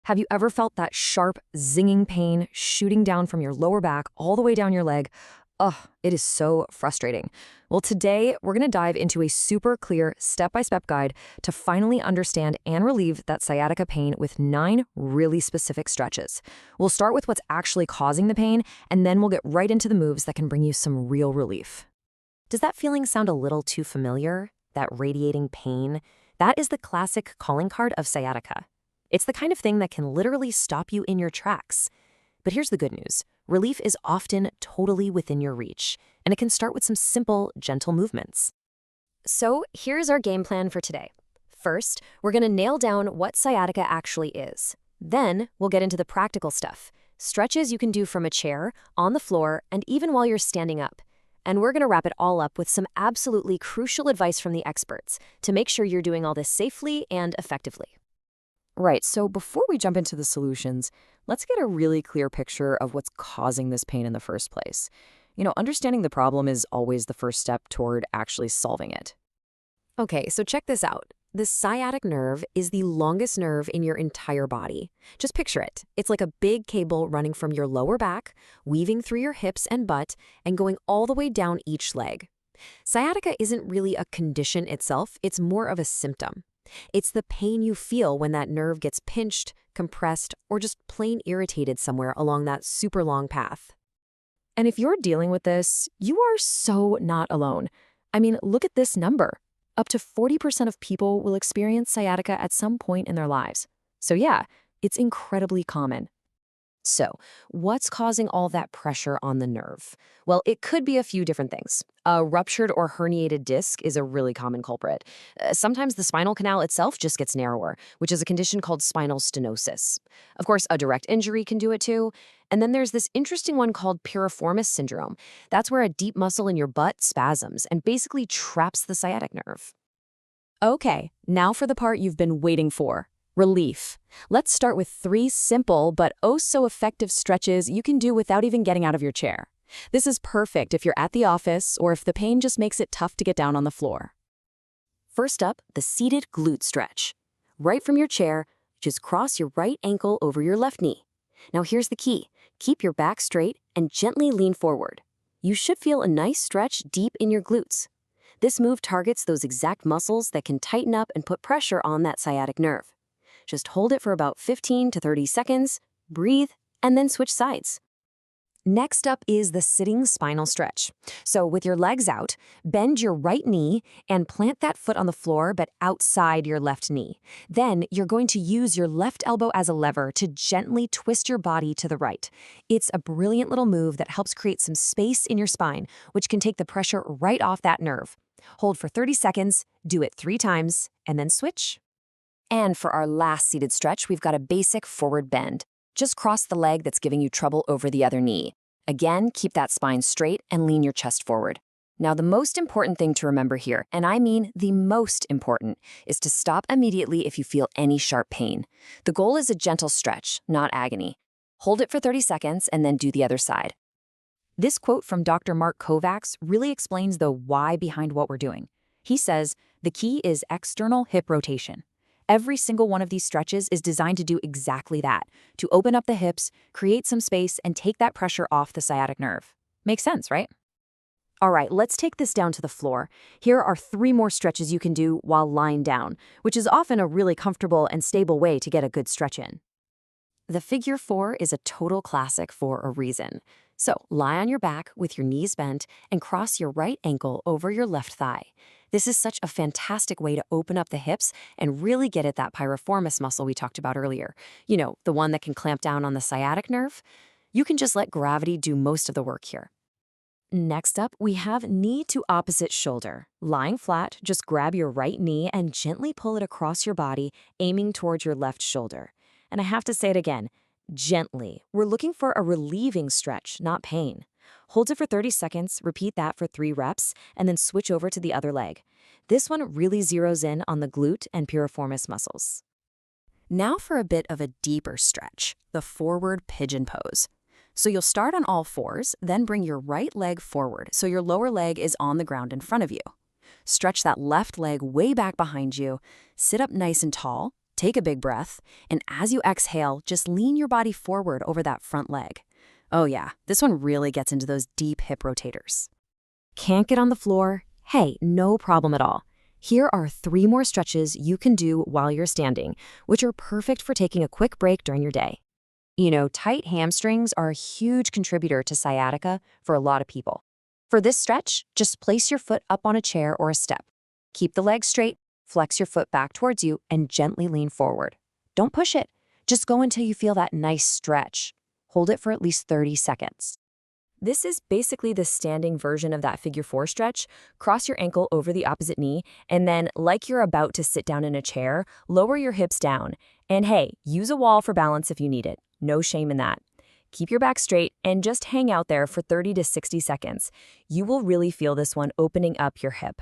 Have you ever felt that sharp, zinging pain shooting down from your lower back all the way down your leg? Ugh, it is so frustrating. Well, today we're going to dive into a super clear step-by-step guide to finally understand and relieve that sciatica pain with 9 really specific stretches. We'll start with what's actually causing the pain, and then we'll get right into the moves that can bring you some real relief. Does that feeling sound a little too familiar? That radiating pain? That is the classic calling card of sciatica. It's the kind of thing that can literally stop you in your tracks. But here's the good news. Relief is often totally within your reach, and it can start with some simple, gentle movements. So here's our game plan for today. First, we're going to nail down what sciatica actually is. Then, we'll get into the practical stuff. Stretches you can do from a chair, on the floor, and even while you're standing up. And we're going to wrap it all up with some absolutely crucial advice from the experts to make sure you're doing all this safely and effectively. Right, so before we jump into the solutions, let's get a really clear picture of what's causing this pain in the first place. Understanding the problem is always the first step toward actually solving it. Okay, so check this out. The sciatic nerve is the longest nerve in your entire body. Just picture it. It's like a big cable running from your lower back, weaving through your hips and butt, and going all the way down each leg. Sciatica isn't really a condition itself, it's more of a symptom. It's the pain you feel when that nerve gets pinched, compressed, or just plain irritated somewhere along that super long path. And if you're dealing with this, you are so not alone. I mean, look at this number. Up to 40% of people will experience sciatica at some point in their lives. So yeah, it's incredibly common. So, what's causing all that pressure on the nerve? Well, it could be a few different things. A ruptured or herniated disc is a really common culprit. Sometimes the spinal canal itself just gets narrower, which is a condition called spinal stenosis. Of course, a direct injury can do it too. And then there's this interesting one called Piriformis syndrome. That's where a deep muscle in your butt spasms and basically traps the sciatic nerve. Okay, now for the part you've been waiting for. Relief. Let's start with 3 simple but oh-so-effective stretches you can do without even getting out of your chair. This is perfect if you're at the office or if the pain just makes it tough to get down on the floor. First up, the seated glute stretch. Right from your chair, just cross your right ankle over your left knee. Now here's the key. Keep your back straight and gently lean forward. You should feel a nice stretch deep in your glutes. This move targets those exact muscles that can tighten up and put pressure on that sciatic nerve. Just hold it for about 15 to 30 seconds, breathe, and then switch sides. Next up is the sitting spinal stretch. So with your legs out, bend your right knee and plant that foot on the floor but outside your left knee. Then you're going to use your left elbow as a lever to gently twist your body to the right. It's a brilliant little move that helps create some space in your spine, which can take the pressure right off that nerve. Hold for 30 seconds, do it 3 times, and then switch. And for our last seated stretch, we've got a basic forward bend. Just cross the leg that's giving you trouble over the other knee. Again, keep that spine straight and lean your chest forward. Now, the most important thing to remember here, and I mean the most important, is to stop immediately if you feel any sharp pain. The goal is a gentle stretch, not agony. Hold it for 30 seconds and then do the other side. This quote from Dr. Mark Kovacs really explains the why behind what we're doing. He says, the key is external hip rotation. Every single one of these stretches is designed to do exactly that, to open up the hips, create some space, and take that pressure off the sciatic nerve. Makes sense, right? All right, let's take this down to the floor. Here are 3 more stretches you can do while lying down, which is often a really comfortable and stable way to get a good stretch in. The figure 4 is a total classic for a reason. So lie on your back with your knees bent and cross your right ankle over your left thigh. This is such a fantastic way to open up the hips and really get at that piriformis muscle we talked about earlier. The one that can clamp down on the sciatic nerve. You can just let gravity do most of the work here. Next up, we have knee to opposite shoulder. Lying flat, just grab your right knee and gently pull it across your body, aiming towards your left shoulder. And I have to say it again, gently. We're looking for a relieving stretch, not pain. Hold it for 30 seconds, repeat that for 3 reps, and then switch over to the other leg. This one really zeroes in on the glute and piriformis muscles. Now for a bit of a deeper stretch, the forward pigeon pose. So you'll start on all 4s, then bring your right leg forward so your lower leg is on the ground in front of you. Stretch that left leg way back behind you, sit up nice and tall, Take a big breath, and as you exhale, just lean your body forward over that front leg. Oh yeah, this one really gets into those deep hip rotators. Can't get on the floor? Hey, no problem at all. Here are 3 more stretches you can do while you're standing, which are perfect for taking a quick break during your day. Tight hamstrings are a huge contributor to sciatica for a lot of people. For this stretch, just place your foot up on a chair or a step. Keep the leg straight, flex your foot back towards you, and gently lean forward. Don't push it. Just go until you feel that nice stretch. Hold it for at least 30 seconds. This is basically the standing version of that figure 4 stretch. Cross your ankle over the opposite knee, and then, like you're about to sit down in a chair, lower your hips down. And hey, use a wall for balance if you need it. No shame in that. Keep your back straight and just hang out there for 30 to 60 seconds. You will really feel this one opening up your hip.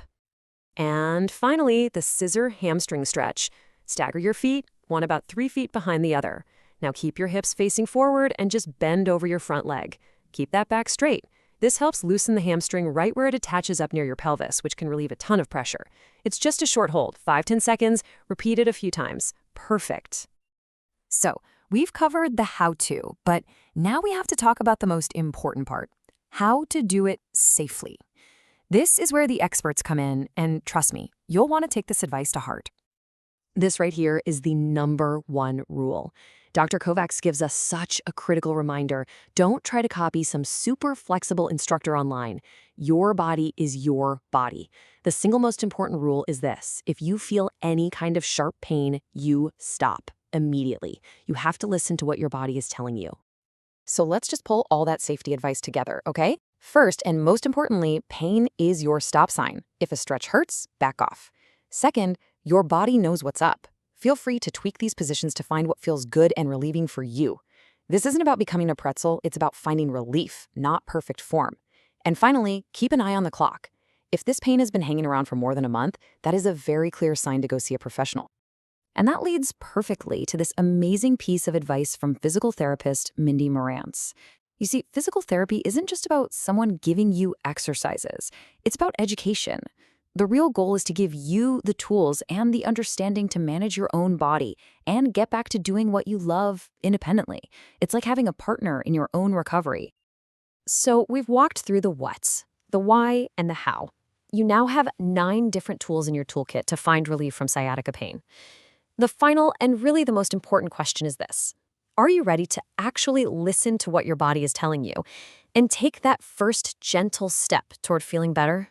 And finally, the scissor hamstring stretch. Stagger your feet, one about 3 feet behind the other. Now keep your hips facing forward and just bend over your front leg. Keep that back straight. This helps loosen the hamstring right where it attaches up near your pelvis, which can relieve a ton of pressure. It's just a short hold, 5-10 seconds, repeat it a few times. Perfect. So, we've covered the how-to, but now we have to talk about the most important part, how to do it safely. This is where the experts come in, and trust me, you'll want to take this advice to heart. This right here is the #1 rule. Dr. Kovacs gives us such a critical reminder. Don't try to copy some super flexible instructor online. Your body is your body. The single most important rule is this: if you feel any kind of sharp pain, you stop immediately. You have to listen to what your body is telling you. So let's just pull all that safety advice together, okay? First, and most importantly, pain is your stop sign. If a stretch hurts, back off. Second, your body knows what's up. Feel free to tweak these positions to find what feels good and relieving for you. This isn't about becoming a pretzel, it's about finding relief, not perfect form. And finally, keep an eye on the clock. If this pain has been hanging around for more than a month, that is a very clear sign to go see a professional. And that leads perfectly to this amazing piece of advice from physical therapist Mindy Morantz. You see, physical therapy isn't just about someone giving you exercises. It's about education. The real goal is to give you the tools and the understanding to manage your own body and get back to doing what you love independently. It's like having a partner in your own recovery. So we've walked through the what's, the why, and the how. You now have 9 different tools in your toolkit to find relief from sciatica pain. The final and really the most important question is this: are you ready to actually listen to what your body is telling you and take that first gentle step toward feeling better?